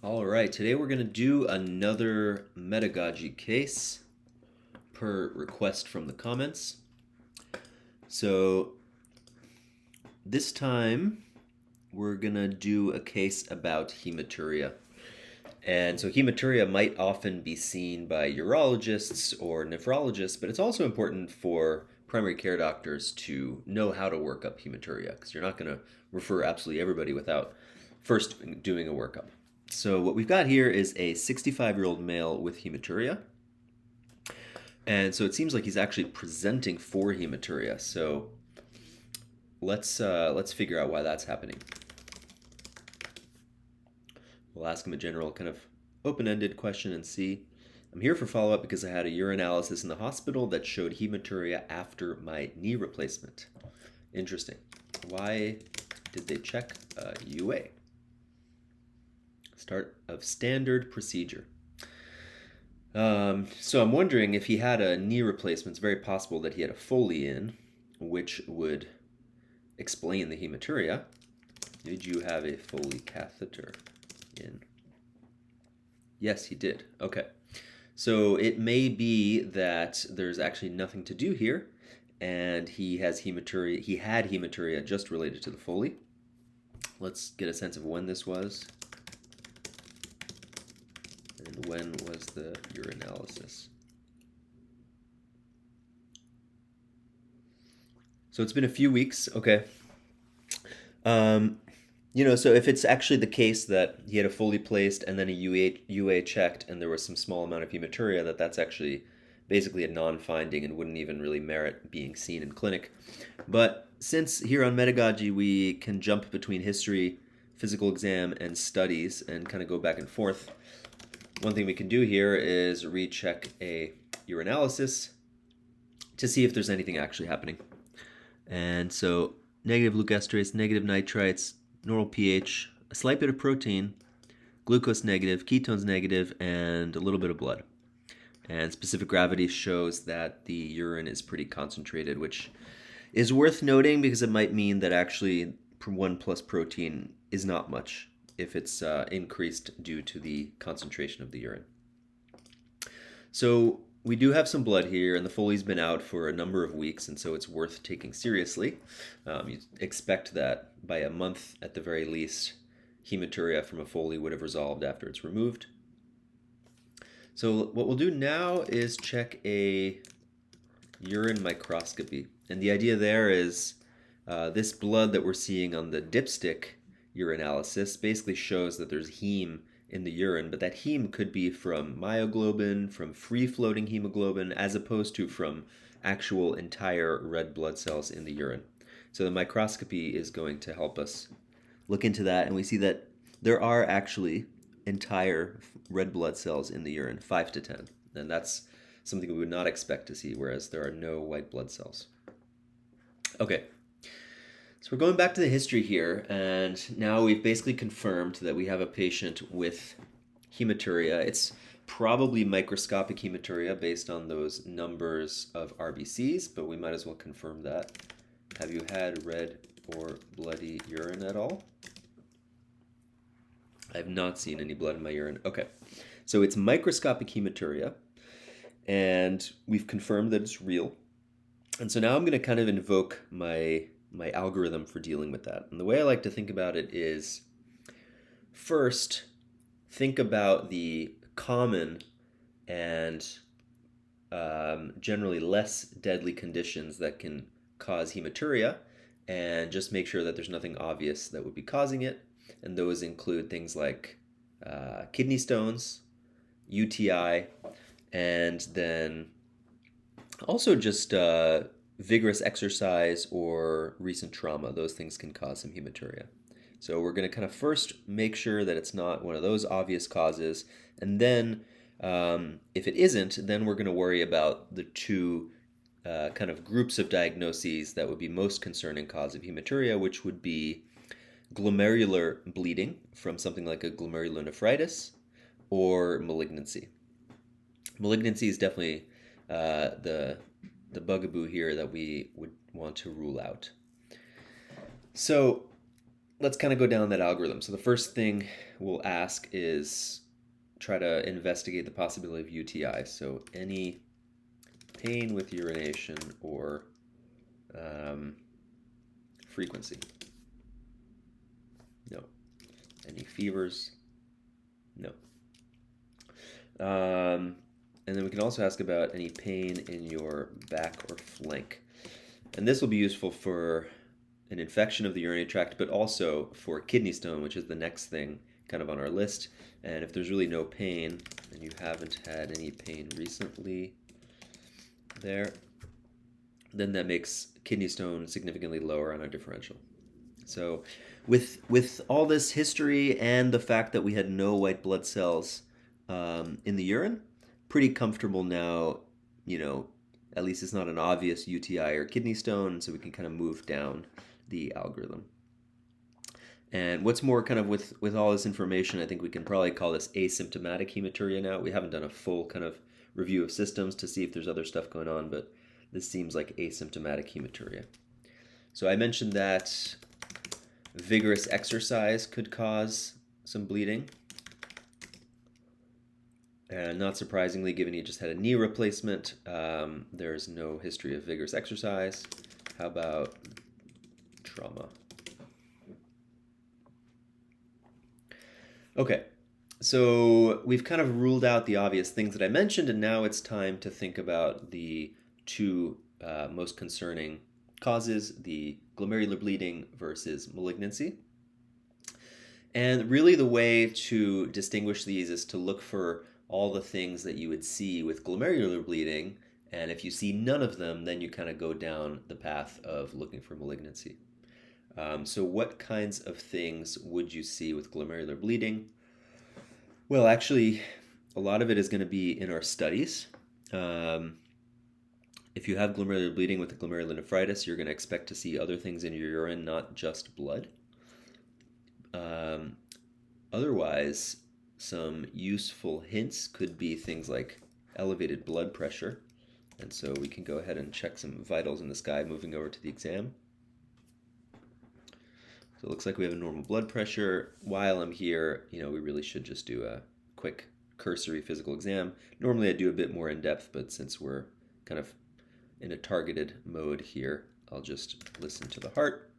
All right, today we're going to do another Medagogy case per request from the comments. So this time we're going to do a case about hematuria. And so hematuria might often be seen by urologists or nephrologists, but it's also important for primary care doctors to know how to work up hematuria because you're not going to refer absolutely everybody without first doing a workup. So what we've got here is a 65-year-old male with hematuria. And so it seems like he's actually presenting for hematuria. So let's figure out why that's happening. We'll ask him a general kind of open-ended question and see. I'm here for follow-up because I had a urinalysis in the hospital that showed hematuria after my knee replacement. Interesting. Why did they check UA? Start of standard procedure. So I'm wondering if he had a knee replacement, it's very possible that he had a Foley in, which would explain the hematuria. Did you have a Foley catheter in? Yes, he did. Okay. So it may be that there's actually nothing to do here, and he has hematuria. He had hematuria just related to the Foley. Let's get a sense of when this was. And when was the urinalysis? So it's been a few weeks. Okay. So if it's actually the case that he had a Foley placed and then a UA checked and there was some small amount of hematuria, that's actually basically a non-finding and wouldn't even really merit being seen in clinic. But since here on Medagogy we can jump between history, physical exam, and studies and kind of go back and forth, one thing we can do here is recheck a urinalysis to see if there's anything actually happening. And so negative leukoesterase, negative nitrites, normal pH, a slight bit of protein, glucose negative, ketones negative, and a little bit of blood. And specific gravity shows that the urine is pretty concentrated, which is worth noting because it might mean that actually 1 plus protein is not much if it's increased due to the concentration of the urine. So we do have some blood here, and the Foley's been out for a number of weeks, and so it's worth taking seriously. You expect that by a month at the very least, hematuria from a Foley would have resolved after it's removed. So what we'll do now is check a urine microscopy. And the idea there is this blood that we're seeing on the dipstick urinalysis basically shows that there's heme in the urine, but that heme could be from myoglobin, from free-floating hemoglobin, as opposed to from actual entire red blood cells in the urine. So the microscopy is going to help us look into that, and we see that there are actually entire red blood cells in the urine, 5 to 10, and that's something we would not expect to see, whereas there are no white blood cells. Okay. So we're going back to the history here, and now we've basically confirmed that we have a patient with hematuria. It's probably microscopic hematuria based on those numbers of RBCs, but we might as well confirm that. Have you had red or bloody urine at all? I have not seen any blood in my urine. Okay, so it's microscopic hematuria, and we've confirmed that it's real. And so now I'm going to kind of invoke my algorithm for dealing with that. And the way I like to think about it is, first, think about the common and generally less deadly conditions that can cause hematuria, and just make sure that there's nothing obvious that would be causing it. And those include things like kidney stones, UTI, and then also just vigorous exercise or recent trauma. Those things can cause some hematuria. So we're going to kind of first make sure that it's not one of those obvious causes, and then if it isn't, then we're going to worry about the two kind of groups of diagnoses that would be most concerning cause of hematuria, which would be glomerular bleeding from something like a glomerulonephritis or malignancy. Malignancy is definitely the bugaboo here that we would want to rule out. So let's kind of go down that algorithm. So the first thing we'll ask is try to investigate the possibility of UTI. So any pain with urination or frequency. No. Any fevers? No. And then we can also ask about any pain in your back or flank. And this will be useful for an infection of the urinary tract, but also for kidney stone, which is the next thing kind of on our list. And if there's really no pain, and you haven't had any pain recently there, then that makes kidney stone significantly lower on our differential. So with all this history and the fact that we had no white blood cells in the urine, pretty comfortable now, at least it's not an obvious UTI or kidney stone, so we can kind of move down the algorithm. And what's more, kind of with all this information, I think we can probably call this asymptomatic hematuria now. We haven't done a full kind of review of systems to see if there's other stuff going on, but this seems like asymptomatic hematuria. So I mentioned that vigorous exercise could cause some bleeding. And not surprisingly, given he just had a knee replacement, there's no history of vigorous exercise. How about trauma? Okay, so we've kind of ruled out the obvious things that I mentioned, and now it's time to think about the two most concerning causes, the glomerular bleeding versus malignancy. And really the way to distinguish these is to look for all the things that you would see with glomerular bleeding, and if you see none of them, then you kind of go down the path of looking for malignancy. So what kinds of things would you see with glomerular bleeding? Well, actually, a lot of it is going to be in our studies. If you have glomerular bleeding with the glomerulonephritis, you're going to expect to see other things in your urine, not just blood. Otherwise, some useful hints could be things like elevated blood pressure. And so we can go ahead and check some vitals in this guy moving over to the exam. So it looks like we have a normal blood pressure. While I'm here, we really should just do a quick cursory physical exam. Normally I do a bit more in depth, but since we're kind of in a targeted mode here, I'll just listen to the heart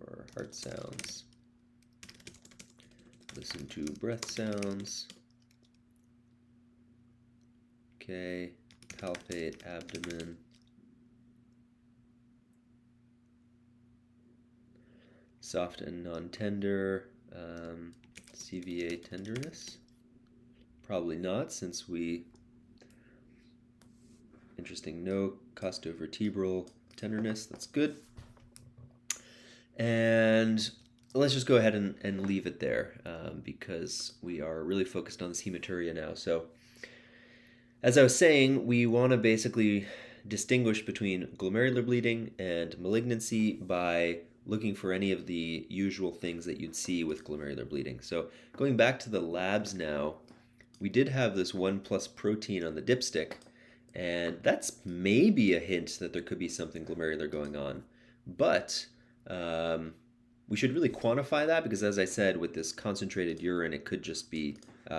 or heart sounds. Listen to breath sounds. Okay, palpate abdomen. Soft and non-tender. CVA tenderness. Probably not, since interesting, no costovertebral tenderness. That's good. And let's just go ahead and leave it there because we are really focused on this hematuria now. So as I was saying, we want to basically distinguish between glomerular bleeding and malignancy by looking for any of the usual things that you'd see with glomerular bleeding. So going back to the labs now, we did have this 1+ protein on the dipstick, and that's maybe a hint that there could be something glomerular going on. But we should really quantify that because, as I said, with this concentrated urine, it could just be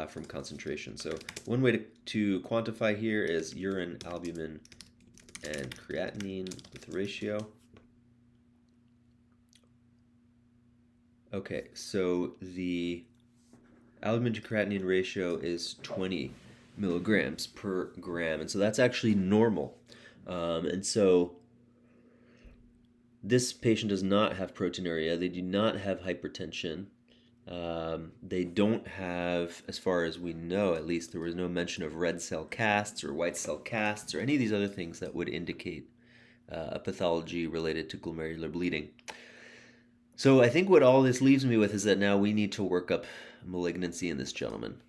from concentration. So one way to quantify here is urine albumin and creatinine with the ratio. Okay, so the albumin to creatinine ratio is 20 milligrams per gram, and so that's actually normal. And so this patient does not have proteinuria. They do not have hypertension. They don't have, as far as we know, at least there was no mention of red cell casts or white cell casts or any of these other things that would indicate a pathology related to glomerular bleeding. So I think what all this leaves me with is that now we need to work up malignancy in this gentleman.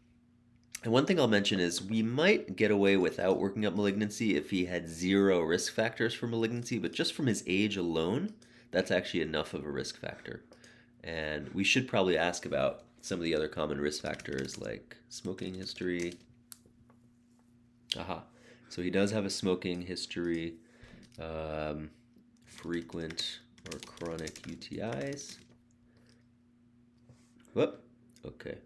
And one thing I'll mention is we might get away without working up malignancy if he had 0 risk factors for malignancy, but just from his age alone, that's actually enough of a risk factor. And we should probably ask about some of the other common risk factors like smoking history. So he does have a smoking history, frequent or chronic UTIs. Whoop. Okay.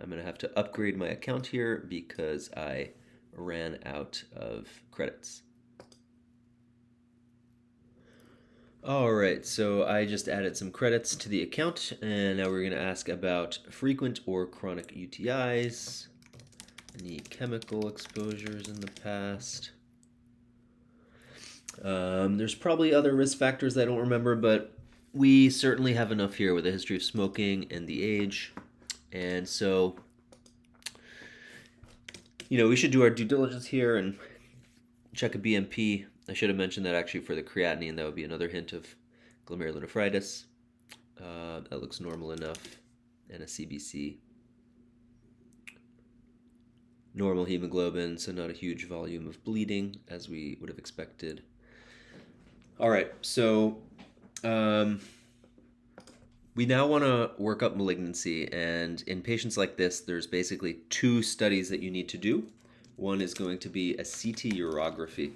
I'm going to have to upgrade my account here because I ran out of credits. All right, so I just added some credits to the account, and now we're going to ask about frequent or chronic UTIs, any chemical exposures in the past. There's probably other risk factors I don't remember, but we certainly have enough here with a history of smoking and the age. And so, we should do our due diligence here and check a BMP. I should have mentioned that actually for the creatinine, that would be another hint of glomerulonephritis. That looks normal enough. And a CBC. Normal hemoglobin, so not a huge volume of bleeding as we would have expected. All right, so we now want to work up malignancy, and in patients like this, there's basically two studies that you need to do. One is going to be a CT urography.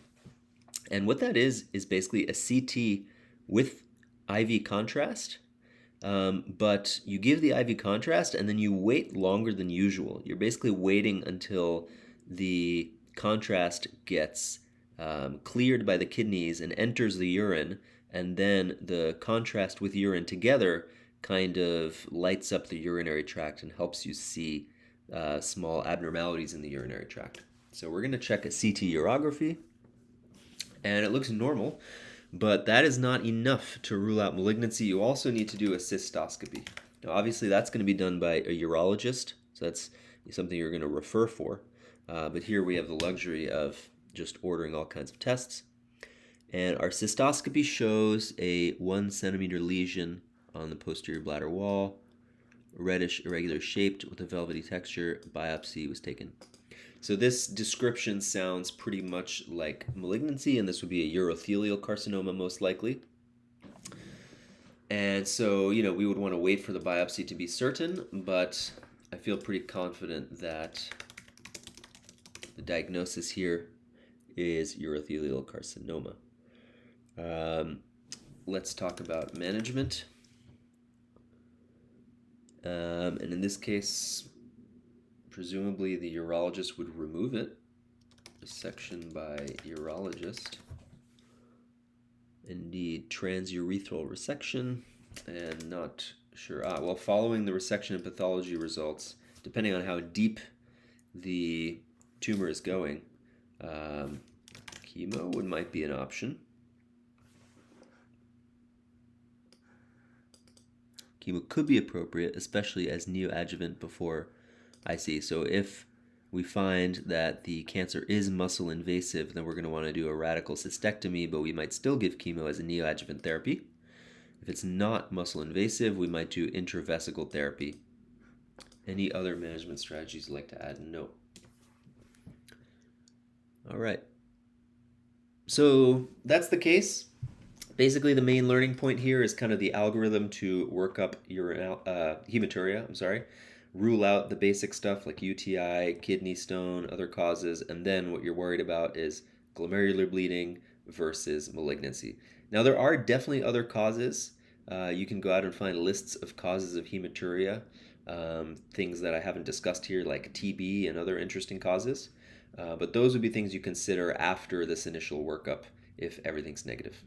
And what that is basically a CT with IV contrast, but you give the IV contrast and then you wait longer than usual. You're basically waiting until the contrast gets cleared by the kidneys and enters the urine, and then the contrast with urine together kind of lights up the urinary tract and helps you see small abnormalities in the urinary tract. So we're going to check a CT urography, and it looks normal, but that is not enough to rule out malignancy. You also need to do a cystoscopy. Now, obviously, that's going to be done by a urologist, so that's something you're going to refer for. But here we have the luxury of just ordering all kinds of tests. And our cystoscopy shows a 1 centimeter lesion on the posterior bladder wall, reddish, irregular shaped with a velvety texture. Biopsy was taken. So this description sounds pretty much like malignancy, and this would be a urothelial carcinoma most likely. And so, we would want to wait for the biopsy to be certain, but I feel pretty confident that the diagnosis here is urothelial carcinoma. Let's talk about management. And in this case, presumably the urologist would remove it. Resection by urologist. Indeed, transurethral resection, and not sure. Well, following the resection and pathology results, depending on how deep the tumor is going, chemo might be an option. Chemo could be appropriate, especially as neoadjuvant before IC. So if we find that the cancer is muscle invasive, then we're going to want to do a radical cystectomy, but we might still give chemo as a neoadjuvant therapy. If it's not muscle invasive, we might do intravesical therapy. Any other management strategies you'd like to add? No. All right. So that's the case. Basically, the main learning point here is kind of the algorithm to work up hematuria, rule out the basic stuff like UTI, kidney stone, other causes, and then what you're worried about is glomerular bleeding versus malignancy. Now, there are definitely other causes. You can go out and find lists of causes of hematuria, things that I haven't discussed here like TB and other interesting causes. But those would be things you consider after this initial workup if everything's negative.